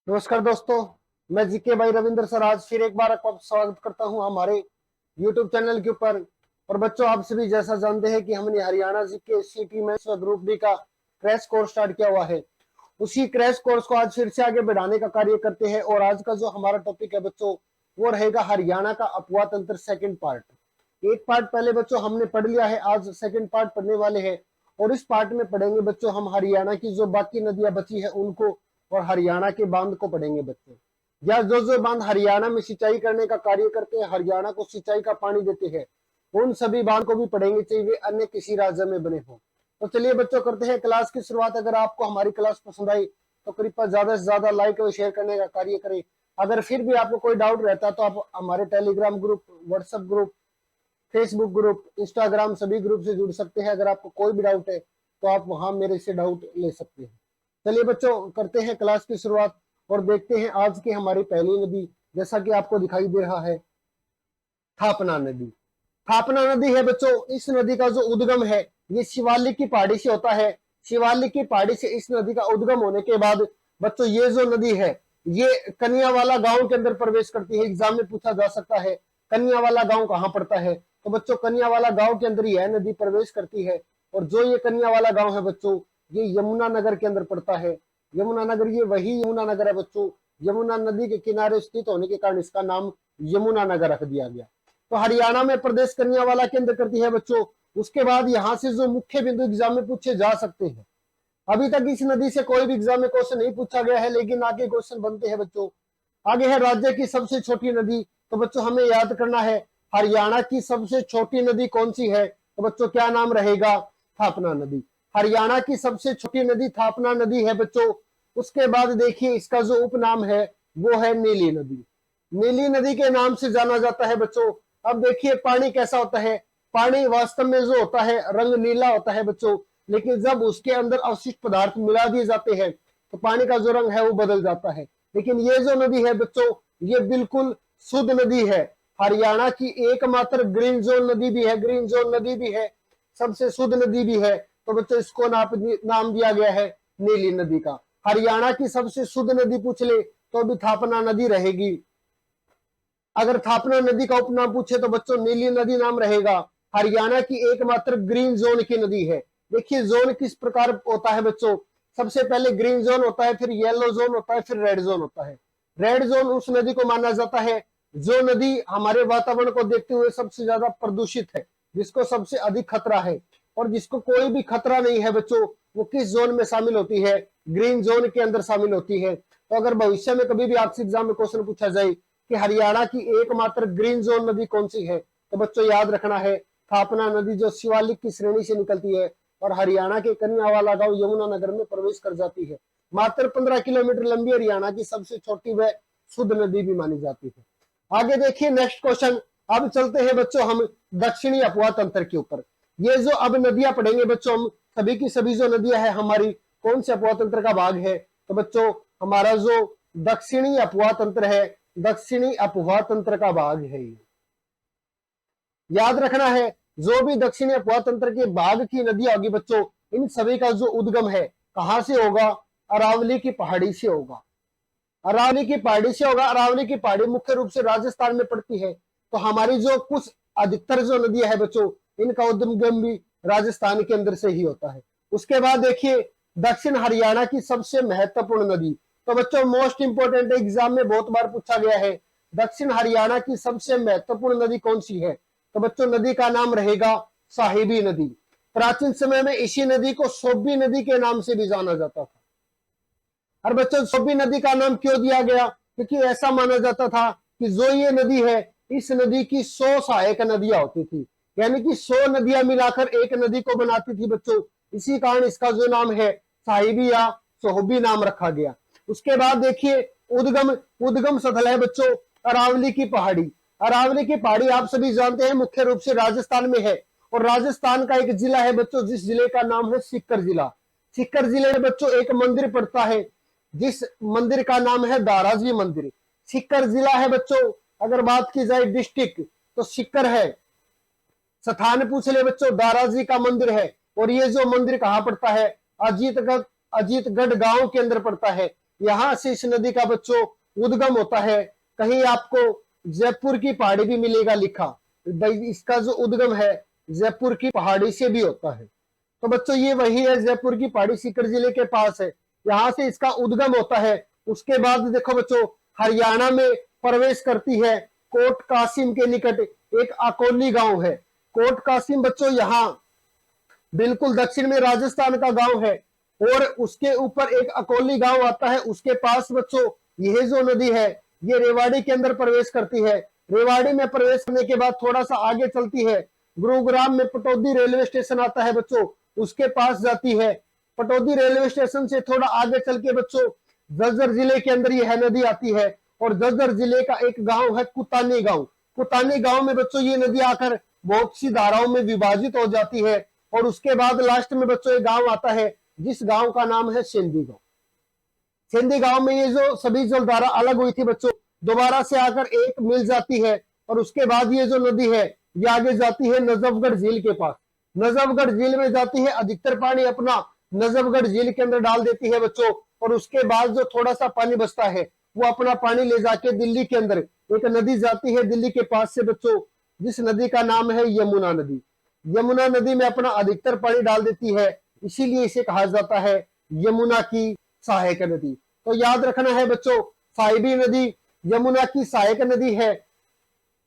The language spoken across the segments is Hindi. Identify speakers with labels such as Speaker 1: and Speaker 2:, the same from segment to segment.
Speaker 1: नमस्कार दोस्तों, मैं जीके भाई रविंद्र सर आज फिर एक बार आपका स्वागत करता हूं हमारे YouTube चैनल के ऊपर। और बच्चों, आप सभी जैसा जानते हैं कि हमने हरियाणा जीके सीटी मेंस व ग्रुप डी का क्रैश कोर्स स्टार्ट किया हुआ है। उसी क्रैश कोर्स को आज फिर से आगे बढ़ाने का कार्य करते हैं और आज का जो हमारा टॉपिक है बच्चों, वो रहेगा हरियाणा का अफवाह तंत्र सेकेंड पार्ट। एक पार्ट पहले बच्चों हमने पढ़ लिया है, आज सेकेंड पार्ट पढ़ने वाले हैं और इस पार्ट में पढ़ेंगे बच्चों हम हरियाणा की जो बाकी नदियां बची है उनको और हरियाणा के बांध को पढ़ेंगे बच्चों। या जो बांध हरियाणा में सिंचाई करने का कार्य करते हैं, हरियाणा को सिंचाई का पानी देते हैं, उन सभी बांध को भी पढ़ेंगे, चाहे वे अन्य किसी राज्य में बने हो। तो चलिए बच्चों करते हैं क्लास की शुरुआत। अगर आपको हमारी क्लास पसंद आई तो कृपया ज्यादा से ज्यादा लाइक और शेयर करने का कार्य करें। अगर फिर भी आपको कोई डाउट रहता है तो आप हमारे Telegram group, WhatsApp group, Facebook group, Instagram सभी ग्रुप से जुड़ सकते हैं। अगर आपको कोई भी डाउट है तो आप वहां मेरे से डाउट ले सकते हैं। चलिए बच्चों करते हैं क्लास की शुरुआत और देखते हैं आज की हमारी पहली नदी, जैसा कि आपको दिखाई दे रहा है, थापना नदी। थापना नदी है बच्चों, इस नदी का जो उद्गम है ये शिवालिक की पहाड़ी से होता है। शिवालिक की पहाड़ी से इस नदी का उद्गम होने के बाद बच्चों ये जो नदी है ये कन्यावाला गांव के अंदर प्रवेश करती है। एग्जाम में पूछा जा सकता है कन्यावाला गांव कहाँ पड़ता है, तो बच्चों कन्यावाला गांव के अंदर यह नदी प्रवेश करती है। और जो ये कन्यावाला गांव है बच्चों, ये यमुना नगर के अंदर पड़ता है। यमुना नगर, ये वही यमुना नगर है बच्चों, यमुना नदी के किनारे स्थित होने के कारण इसका नाम यमुना नगर रख दिया गया। तो हरियाणा में प्रदेश कन्यावाला के अंदर करती है बच्चों। उसके बाद यहाँ से जो मुख्य बिंदु एग्जाम में पूछे जा सकते हैं, अभी तक इस नदी से कोई भी एग्जाम में क्वेश्चन नहीं पूछा गया है, लेकिन आगे क्वेश्चन बनते हैं बच्चों। आगे है राज्य की सबसे छोटी नदी। तो बच्चों हमें याद करना है हरियाणा की सबसे छोटी नदी कौन सी है, तो बच्चों क्या नाम रहेगा, थापना नदी। हरियाणा की सबसे छोटी नदी थापना नदी है बच्चों। उसके बाद देखिए इसका जो उपनाम है वो है नीली नदी। नीली नदी के नाम से जाना जाता है बच्चों। अब देखिए पानी कैसा होता है, पानी वास्तव में जो होता है रंग नीला होता है बच्चों, लेकिन जब उसके अंदर अवशिष्ट पदार्थ मिला दिए जाते हैं तो पानी का जो रंग है वो बदल जाता है। लेकिन ये जो नदी है बच्चों ये बिल्कुल शुद्ध नदी है। हरियाणा की एकमात्र ग्रीन जोन नदी भी है, ग्रीन जोन नदी भी है, सबसे शुद्ध नदी भी है। तो बच्चों इसको नाम दिया गया है नीली नदी का। हरियाणा की सबसे शुद्ध नदी पूछ ले तो भी थापना नदी रहेगी। अगर थापना नदी का उपनाम पूछे तो बच्चों नीली नदी नाम रहेगा। हरियाणा की एकमात्र ग्रीन जोन की नदी है। देखिए जोन किस प्रकार होता है बच्चों, सबसे पहले ग्रीन जोन होता है, फिर येलो जोन होता है, फिर रेड जोन होता है। रेड जोन उस नदी को माना जाता है जो नदी हमारे वातावरण को देखते हुए सबसे ज्यादा प्रदूषित है, जिसको सबसे अधिक खतरा है। और जिसको कोई भी खतरा नहीं है बच्चों, वो किस जोन में शामिल होती है, ग्रीन जोन के अंदर शामिल होती है। तो अगर भविष्य में कभी भी आपसे एग्जाम में क्वेश्चन पूछा जाए कि हरियाणा की एकमात्र ग्रीन जोन नदी कौन सी है, तो बच्चों याद रखना है थापना नदी, जो शिवालिक की श्रेणी से निकलती है और हरियाणा के कन्यावाला गांव यमुना नगर में प्रवेश कर जाती है। मात्र 15 किलोमीटर लंबी हरियाणा की सबसे छोटी व शुद्ध नदी भी मानी जाती है। आगे देखिए नेक्स्ट क्वेश्चन। अब चलते हैं बच्चों हम दक्षिणी अपवाह तंत्र के ऊपर। ये जो अब नदियां पढ़ेंगे बच्चों हम, सभी की सभी जो नदियां है हमारी कौन से अपवाह तंत्र का भाग है, तो बच्चों हमारा जो दक्षिणी अपवाह तंत्र है, दक्षिणी अपवाह तंत्र का भाग है। याद रखना है जो भी दक्षिणी अपवाह तंत्र के भाग की नदियां होगी बच्चों, इन सभी का जो उद्गम है कहां से होगा, अरावली की पहाड़ी से होगा। अरावली की पहाड़ी से होगा। अरावली की पहाड़ी मुख्य रूप से राजस्थान में पड़ती है। तो हमारी जो कुछ अधिकतर जो नदियां है बच्चों, इनका उद्गम भी राजस्थान के अंदर से ही होता है। उसके बाद देखिए दक्षिण हरियाणा की सबसे महत्वपूर्ण नदी। तो बच्चों मोस्ट इंपोर्टेंट एग्जाम में बहुत बार पूछा गया है, दक्षिण हरियाणा की सबसे महत्वपूर्ण नदी कौन सी है, तो बच्चों नदी का नाम रहेगा साहिबी नदी। प्राचीन समय में इसी नदी को सोबी नदी के नाम से भी जाना जाता था। और बच्चों सोबी नदी का नाम क्यों दिया गया, क्योंकि ऐसा माना जाता था कि जो ये नदी है इस नदी की 100 सहायक नदियां होती थी, यानी कि 100 नदियां मिलाकर एक नदी को बनाती थी बच्चों। इसी कारण इसका जो नाम है साहिबी या सोहबी नाम रखा गया। उसके बाद देखिए उद्गम स्थल है बच्चों अरावली की पहाड़ी। अरावली की पहाड़ी आप सभी जानते हैं मुख्य रूप से राजस्थान में है। और राजस्थान का एक जिला है बच्चों जिस जिले का नाम है सीकर जिला। सीकर जिले में बच्चों एक मंदिर पड़ता है जिस मंदिर का नाम है दाराजी मंदिर। सीकर जिला है बच्चों। अगर बात की जाए डिस्ट्रिक्ट तो सीकर है। स्थान पूछ ले बच्चों, दाराजी का मंदिर है। और ये जो मंदिर कहाँ पड़ता है, अजीतगढ़ गांव के अंदर पड़ता है। यहाँ से इस नदी का बच्चों उद्गम होता है। कहीं आपको जयपुर की पहाड़ी भी मिलेगा लिखा, भाई इसका जो उद्गम है जयपुर की पहाड़ी से भी होता है। तो बच्चों ये वही है, जयपुर की पहाड़ी सीकर जिले के पास है, यहाँ से इसका उद्गम होता है। उसके बाद देखो बच्चों हरियाणा में प्रवेश करती है। कोट कासिम के निकट एक अकोली गांव है। कोट कासिम बच्चों यहाँ बिल्कुल दक्षिण में राजस्थान का गांव है, और उसके ऊपर एक अकोली गांव आता है। उसके पास बच्चों यह जो नदी है ये रेवाड़ी के अंदर प्रवेश करती है। रेवाड़ी में प्रवेश करने के बाद थोड़ा सा आगे चलती है, गुरुग्राम में पटौदी रेलवे स्टेशन आता है बच्चों, उसके पास जाती है। पटौदी रेलवे स्टेशन से थोड़ा आगे चल के बच्चों झज्जर जिले के अंदर यह नदी आती है, और झज्जर जिले का एक गांव है कुतानी गांव। कुतानी गांव में बच्चों ये नदी आकर बहुत सी धाराओं में विभाजित हो जाती है, और उसके बाद लास्ट में बच्चों एक गांव आता है जिस गांव का नाम है सेंधी गांव। सेंधी गांव में ये जो सभी जलधारा अलग हुई थी बच्चों दोबारा से आकर एक मिल जाती है, और उसके बाद ये जो नदी है ये आगे जाती है नजफगढ़ झील के पास। नजफगढ़ झील में जाती है, अधिकतर पानी अपना नजफगढ़ झील के अंदर डाल देती है बच्चों, और उसके बाद जो थोड़ा सा पानी बचता है वो अपना पानी ले जाके दिल्ली के अंदर एक नदी जाती है दिल्ली के पास से बच्चों, जिस नदी का नाम है यमुना नदी। यमुना नदी में अपना अधिकतर पानी डाल देती है, इसीलिए इसे कहा जाता है यमुना की सहायक नदी। तो याद रखना है बच्चों साहिबी नदी यमुना की सहायक नदी है,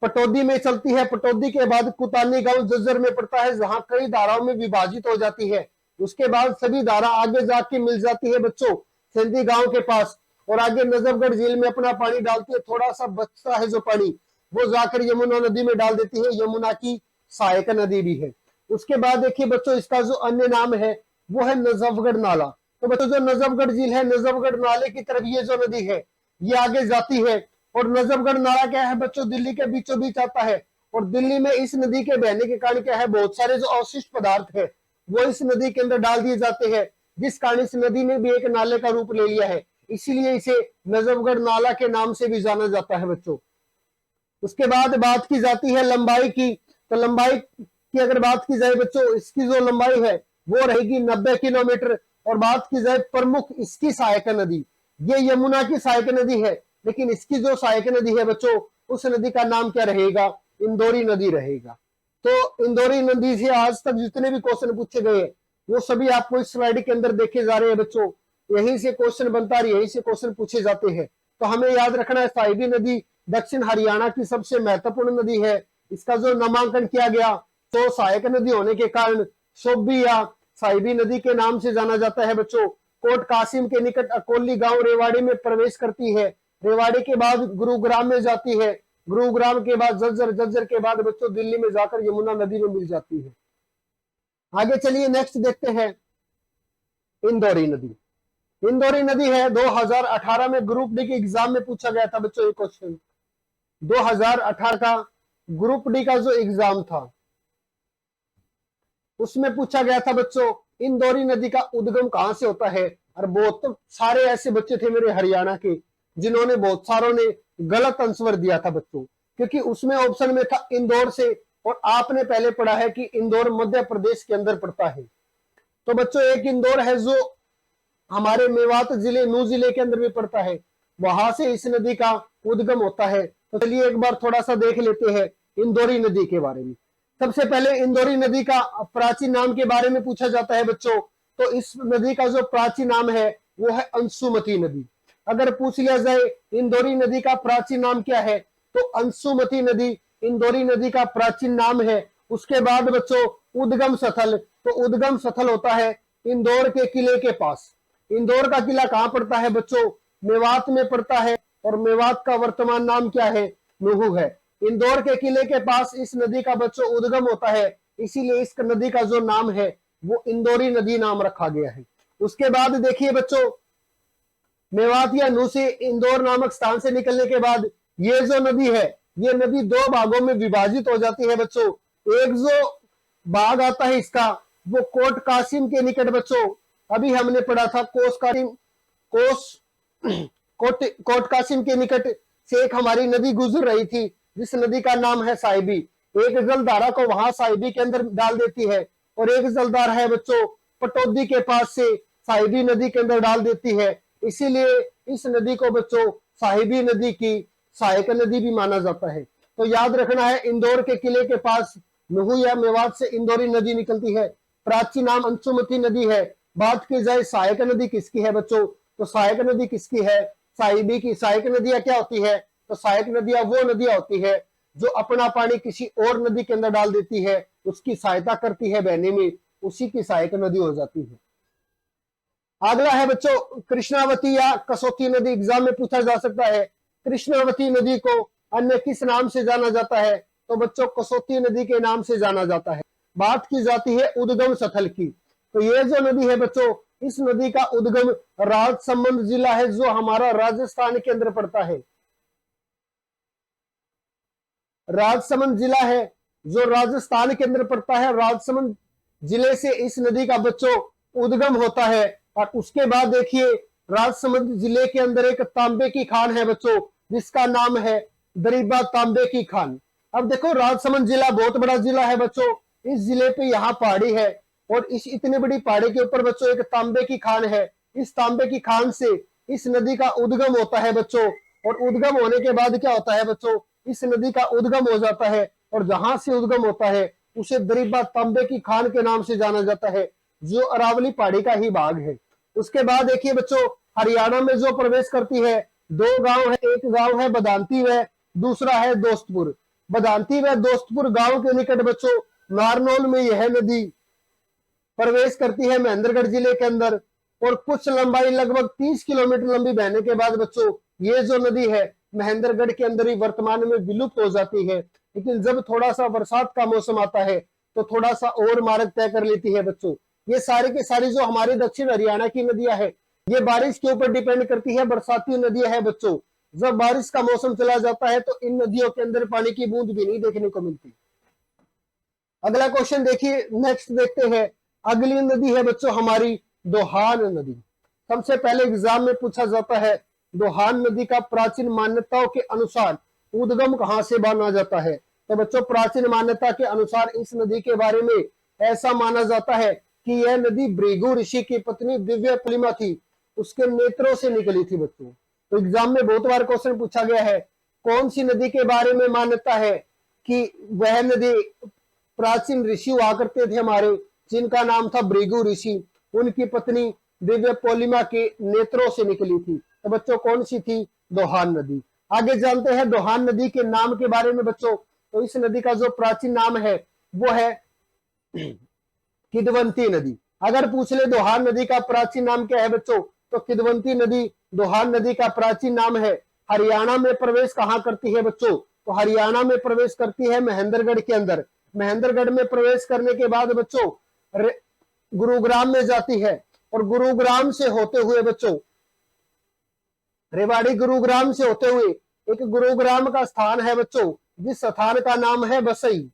Speaker 1: पटौदी में चलती है। पटौदी के बाद कुतानी गांव झज्जर में पड़ता है, जहां कई धाराओं में विभाजित हो जाती है। उसके बाद सभी धारा आगे जाके मिल जाती है बच्चों सेंधी गांव के पास, और आगे नजफगढ़ झील में अपना पानी डालती है। थोड़ा सा बचता है जो पानी वो जाकर यमुना नदी में डाल देती है, यमुना की सहायक नदी भी है। उसके बाद देखिए बच्चों इसका जो अन्य नाम है वो है नजफगढ़ नाला। तो बच्चों जो नजफगढ़ झील है, नजफगढ़ नाले की तरफ ये जो नदी है ये आगे जाती है, और नजफगढ़ नाला क्या है बच्चों दिल्ली के बीचों बीच आता है। और दिल्ली में इस नदी के बहने के कारण क्या है बहुत सारे जो अवशिष्ट पदार्थ है वो इस नदी के अंदर डाल दिए जाते हैं, जिस कारण इस नदी ने भी एक नाले का रूप ले लिया है, इसीलिए इसे नजफगढ़ नाला के नाम से भी जाना जाता है बच्चों। उसके बाद बात की जाती है लंबाई की, तो लंबाई की अगर बात की जाए बच्चों इसकी जो लंबाई है वो रहेगी 90 किलोमीटर। और बात की जाए प्रमुख इसकी सहायक नदी, ये यमुना की सहायक नदी है, लेकिन इसकी जो सहायक नदी है बच्चों उस नदी का नाम क्या रहेगा, इंदौरी नदी रहेगा। तो इंदौरी नदी से आज तक जितने भी क्वेश्चन पूछे गए वो सभी आपको इस स्लाइड के अंदर देखे जा रहे हैं बच्चों, यहीं से क्वेश्चन बनता है, यहीं से क्वेश्चन पूछे जाते हैं। तो हमें याद रखना है साहिबी नदी दक्षिण हरियाणा की सबसे महत्वपूर्ण नदी है। इसका जो नामांकन किया गया तो सहायक नदी होने के कारण सोबी या साहिबी नदी के नाम से जाना जाता है बच्चों। कोट कासिम के निकट अकोली गांव रेवाड़ी में प्रवेश करती है, रेवाड़ी के बाद गुरुग्राम में जाती है, गुरुग्राम के बाद झज्जर, झज्जर के बाद बच्चों दिल्ली में जाकर यमुना नदी में मिल जाती है। आगे चलिए नेक्स्ट देखते हैं इंदौरी नदी। इंदौरी नदी है 2018 में ग्रुप डी के एग्जाम में पूछा गया था बच्चों ये क्वेश्चन। 2018 का ग्रुप डी का जो एग्जाम था उसमें पूछा गया था बच्चों इंदौरी नदी का उद्गम कहां से होता है। और बहुत सारे ऐसे बच्चे थे मेरे हरियाणा के जिन्होंने बहुत सारों ने गलत आंसर दिया था बच्चों, क्योंकि उसमें ऑप्शन में था इंदौर से, और आपने पहले पढ़ा है कि इंदौर मध्य प्रदेश के अंदर पड़ता है। तो बच्चों एक इंदौर है जो हमारे मेवात जिले नू जिले के अंदर भी पड़ता है, वहां से इस नदी का उद्गम होता है। तो चलिए एक बार थोड़ा सा देख लेते हैं इंदौरी नदी के बारे में। सबसे पहले इंदौरी नदी का प्राचीन नाम के बारे में पूछा जाता है बच्चों, तो इस नदी का जो प्राचीन नाम है वो है अंशुमती नदी। अगर पूछ लिया जाए इंदौरी नदी का प्राचीन नाम क्या है तो अंशुमती नदी इंदौरी नदी का प्राचीन नाम है। उसके बाद बच्चों उद्गम स्थल, तो उद्गम स्थल होता है इंदौर के किले के पास। इंदौर का किला कहाँ पड़ता है बच्चों, मेवात में पड़ता है, और मेवात का वर्तमान नाम क्या है, नुहू है। इंदौर के किले के पास इस नदी का बच्चों उद्गम होता है, इसीलिए इस नदी का जो नाम है वो इंदौरी नदी नाम रखा गया है। उसके बाद देखिए बच्चों मेवात या नू से इंदौर नामक स्थान से निकलने के बाद ये जो नदी है ये नदी दो भागों में विभाजित हो जाती है बच्चों। एक जो भाग आता है इसका वो कोट कासिम के निकट बच्चों, अभी हमने पढ़ा था कोट कासिम के निकट से एक हमारी नदी गुजर रही थी जिस नदी का नाम है साहिबी। एक जलधारा को वहां साहिबी के अंदर डाल देती है, और एक जलधारा है बच्चों पटौदी के पास से साहिबी नदी के अंदर डाल देती है। इसीलिए इस नदी को बच्चों साहिबी नदी की सहायक नदी भी माना जाता है। तो याद रखना है, इंदौर के किले के पास नुहू या मेवात से इंदौरी नदी निकलती है। प्राचीन नाम अंशुमती नदी है। बात की जाए सहायक नदी किसकी है बच्चों, तो सहायक नदी किसकी है, साहिबी की। सहायक नदियां क्या होती है, तो सहायक नदियां वो नदियां होती है जो अपना पानी किसी और नदी के अंदर डाल देती है, उसकी सहायता करती है बहने में, उसी की सहायक नदी हो जाती है। अगला है बच्चों कृष्णावती या कसौती नदी, एग्जाम में पूछा जा सकता है। कृष्णावती नदी को अन्य किस नाम से जाना जाता है, तो बच्चों कसौती नदी के नाम से जाना जाता है। बात की जाती है उद्गम स्थल की, तो ये जो नदी है बच्चों, इस नदी का उद्गम राजसमंद जिला है जो हमारा राजस्थान के अंदर पड़ता है। राजसमंद जिला है जो राजस्थान के अंदर पड़ता है। राजसमंद जिले से इस नदी का बच्चों उद्गम होता है। और उसके बाद देखिए राजसमंद जिले के अंदर एक तांबे की खान है बच्चों, जिसका नाम है दरीबा तांबे की खान। अब देखो राजसमंद जिला बहुत बड़ा जिला है बच्चों, इस जिले पे यहाँ पहाड़ी है और इस इतनी बड़ी पहाड़ी के ऊपर बच्चों एक तांबे की खान है। इस तांबे की खान से इस नदी का उद्गम होता है बच्चों, और उद्गम होने के बाद क्या होता है बच्चों, इस नदी का उद्गम हो जाता है और जहां से उद्गम होता है उसे दरीबा तांबे की खान के नाम से जाना जाता है, जो अरावली पहाड़ी का ही भाग है। उसके बाद देखिए बच्चों हरियाणा में जो प्रवेश करती है, दो गांव है, एक गांव है बदांती व दूसरा है दोस्तपुर। बदांती व दोस्तपुर गांव के निकट बच्चों नारनौल में यह नदी प्रवेश करती है महेंद्रगढ़ जिले के अंदर, और कुछ लंबाई लगभग 30 किलोमीटर लंबी बहने के बाद बच्चों ये जो नदी है महेंद्रगढ़ के अंदर ही वर्तमान में विलुप्त हो जाती है। लेकिन जब थोड़ा सा बरसात का मौसम आता है तो थोड़ा सा और मार्ग तय कर लेती है बच्चों। ये सारी की सारी जो हमारी दक्षिण हरियाणा की नदियां है, ये बारिश के ऊपर डिपेंड करती है, बरसाती नदियां है बच्चों। जब बारिश का मौसम चला जाता है तो इन नदियों के अंदर पानी की बूंद भी नहीं देखने को मिलती। अगला क्वेश्चन देखिए, नेक्स्ट देखते हैं। अगली नदी है बच्चों हमारी दोहान नदी। सबसे पहले एग्जाम में पूछा जाता है दोहान नदी का प्राचीन मान्यताओं के अनुसार उद्गम कहां से माना जाता है। तो बच्चों प्राचीन मान्यता के अनुसार इस नदी के बारे में ऐसा माना जाता है कि यह नदी भृगु ऋषि की पत्नी दिव्य पोलिमा थी, उसके नेत्रों से निकली थी बच्चों। तो एग्जाम में बहुत बार क्वेश्चन पूछा गया है, कौन सी नदी के बारे में मान्यता है कि वह नदी प्राचीन ऋषि हुआ करते थे हमारे, जिनका नाम था भृगु ऋषि, उनकी पत्नी दिव्य पोलिमा के नेत्रों से निकली थी। तो बच्चों कौन सी थी, दोहान नदी। आगे जानते हैं दोहान नदी के नाम के बारे में बच्चों। तो इस नदी का जो प्राचीन नाम है वो है किदवंती नदी। अगर पूछ ले दोहान नदी का प्राचीन नाम क्या है बच्चों, तो किदवंती नदी दोहान नदी का प्राचीन नाम है। हरियाणा में प्रवेश कहाँ करती है बच्चों, तो हरियाणा में प्रवेश करती है महेंद्रगढ़ के अंदर। महेंद्रगढ़ में प्रवेश करने के बाद बच्चों गुरुग्राम में जाती है, और गुरुग्राम से होते हुए बच्चों रेवाड़ी, गुरुग्राम से होते हुए एक गुरुग्राम का स्थान है बच्चों, जिस स्थान का नाम है बसई।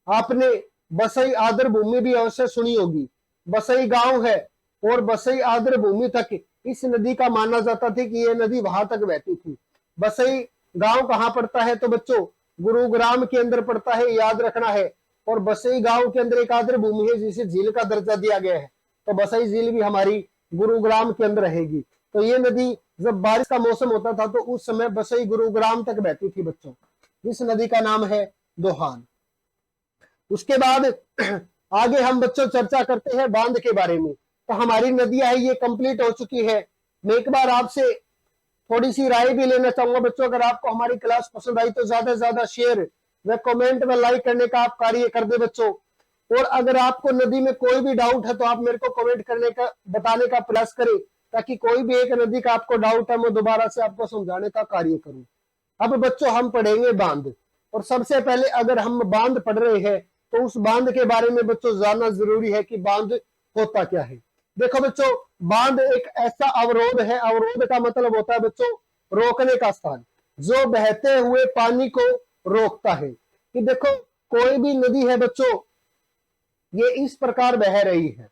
Speaker 1: आपने बसई आर्द्र भूमि भी अवश्य सुनी होगी। बसई गांव है और बसई आर्द्र भूमि तक इस नदी का माना जाता था कि यह नदी वहां तक बहती थी। बसई गांव कहाँ पड़ता है, तो बच्चों गुरुग्राम के अंदर पड़ता है, याद रखना है। और बसई गांव के अंदर एक आर्द्र भूमि है जिसे झील का दर्जा दिया गया है, तो बसई झील भी हमारी गुरुग्राम के अंदर रहेगी। तो ये नदी जब बारिश का मौसम होता था तो उस समय बसई गुरुग्राम तक बहती थी बच्चों। इस नदी का नाम है दोहान। उसके बाद आगे हम बच्चों चर्चा करते हैं बांध के बारे में। तो हमारी नदियां है ये कंप्लीट हो चुकी है। मैं एक बार आपसे थोड़ी सी राय भी लेना चाहूंगा बच्चों, अगर आपको हमारी क्लास पसंद आई तो ज्यादा से ज्यादा शेयर व कमेंट में लाइक करने का आप कार्य कर दे बच्चों। और अगर आपको नदी में कोई भी डाउट है तो आप मेरे को कमेंट करने का बताने का प्रयास करें, ताकि कोई भी एक नदी का आपको डाउट है मैं दोबारा से आपको समझाने का कार्य करूं। अब बच्चों हम पढ़ेंगे बांध, और सबसे पहले अगर हम बांध पढ़ रहे हैं तो उस बांध के बारे में बच्चों जानना जरूरी है कि बांध होता क्या है। देखो बच्चों बांध एक ऐसा अवरोध है, अवरोध का मतलब होता है बच्चों रोकने का स्थान, जो बहते हुए पानी को रोकता है। कि देखो कोई भी नदी है बच्चों ये इस प्रकार बह रही है।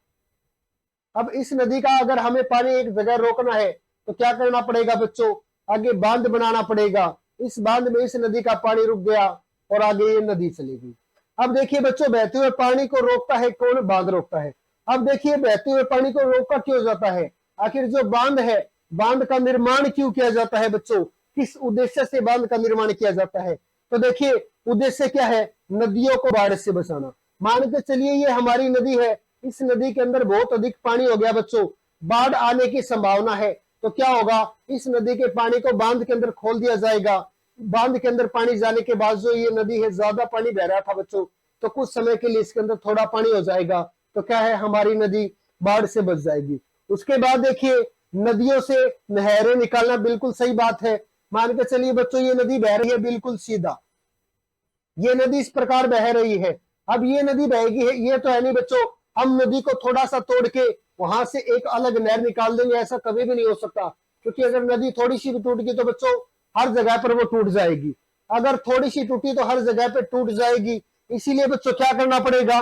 Speaker 1: अब इस नदी का अगर हमें पानी एक जगह रोकना है तो क्या करना पड़ेगा बच्चों, आगे बांध बनाना पड़ेगा। इस बांध में इस नदी का पानी रुक गया और आगे ये नदी चलेगी। अब देखिए बच्चों बहते हुए पानी को रोकता है कौन, बांध रोकता है। अब देखिए बहते हुए पानी को रोका क्यों जाता है, आखिर जो बांध है बांध का निर्माण क्यों किया जाता है बच्चों, किस उद्देश्य से बांध का निर्माण किया जाता है? तो देखिए उद्देश्य क्या है, नदियों को बाढ़ से बचाना। मान के चलिए ये हमारी नदी है, इस नदी के अंदर बहुत अधिक पानी हो गया बच्चों, बाढ़ आने की संभावना है, तो क्या होगा, इस नदी के पानी को बांध के अंदर खोल दिया जाएगा। बांध के अंदर पानी जाने के बाद जो ये नदी है, ज्यादा पानी बह रहा था बच्चों, तो कुछ समय के लिए इसके अंदर थोड़ा पानी हो जाएगा, तो क्या है, हमारी नदी बाढ़ से बच जाएगी। उसके बाद देखिए नदियों से नहरें निकालना, बिल्कुल सही बात है। मान के चलिए बच्चों ये नदी बह रही है बिल्कुल सीधा, ये नदी इस प्रकार बह रही है। अब ये नदी बहेगी है, ये तो है नहीं बच्चों, हम नदी को थोड़ा सा तोड़ के वहां से एक अलग नहर निकाल देंगे, ऐसा कभी भी नहीं हो सकता, क्योंकि अगर नदी थोड़ी सी भी टूट गई तो बच्चों हर जगह पर वो टूट जाएगी। अगर थोड़ी सी टूटी तो हर जगह पे टूट जाएगी। इसीलिए बच्चों क्या करना पड़ेगा,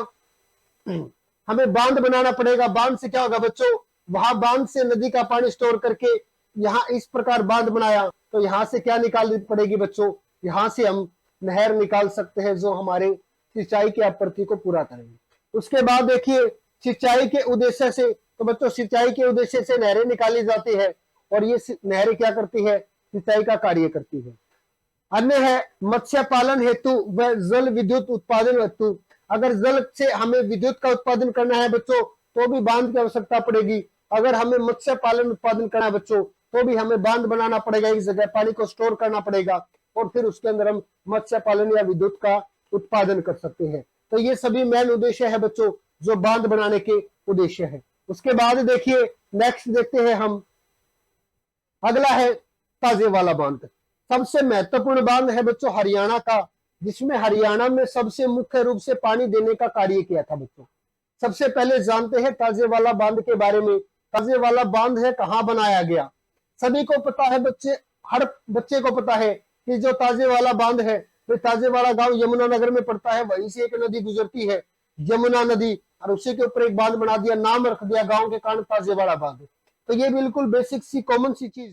Speaker 1: हमें बांध बनाना पड़ेगा। बांध से क्या होगा बच्चों, वहां बांध से नदी का पानी स्टोर करके यहाँ इस प्रकार बांध बनाया, तो यहाँ से क्या निकालनी पड़ेगी बच्चों, यहाँ से हम नहर निकाल सकते हैं जो हमारे सिंचाई की आपूर्ति को पूरा करेंगे। उसके बाद देखिए सिंचाई के उद्देश्य से, तो बच्चों सिंचाई के उद्देश्य से नहरें निकाली जाती है, और ये नहरें क्या करती है, सिंचाई का कार्य करती है। अन्य है मत्स्य पालन हेतु व जल विद्युत उत्पादन हेतु। अगर जल से हमें विद्युत का उत्पादन करना है बच्चों, तो भी बांध की आवश्यकता पड़ेगी। अगर हमें मत्स्य पालन उत्पादन करना है बच्चों, तो भी हमें बांध बनाना पड़ेगा, एक जगह पानी को स्टोर करना पड़ेगा, और फिर उसके अंदर हम मत्स्य पालन या विद्युत का उत्पादन कर सकते हैं। तो ये सभी मेन उद्देश्य है बच्चों, जो बांध बनाने के उद्देश्य है। उसके बाद देखिए नेक्स्ट देखते हैं हम, अगला है ताजे वाला बांध। सबसे महत्वपूर्ण बांध है बच्चों हरियाणा का, जिसमें हरियाणा में सबसे मुख्य रूप से पानी देने का कार्य किया था बच्चों। सबसे पहले जानते हैं ताजे वाला बांध के बारे में। ताजे वाला बांध है कहाँ बनाया गया, सभी को पता है बच्चे, हर बच्चे को पता है कि जो ताजे वाला बांध है, तो ताजे वाला गांव यमुनानगर में पड़ता है, वहीं से एक नदी गुजरती है यमुना नदी, और उसी के ऊपर एक बांध बना दिया, नाम रख दिया गांव के कारण ताजे वाला बांध। तो ये बिल्कुल बेसिक सी कॉमन सी चीज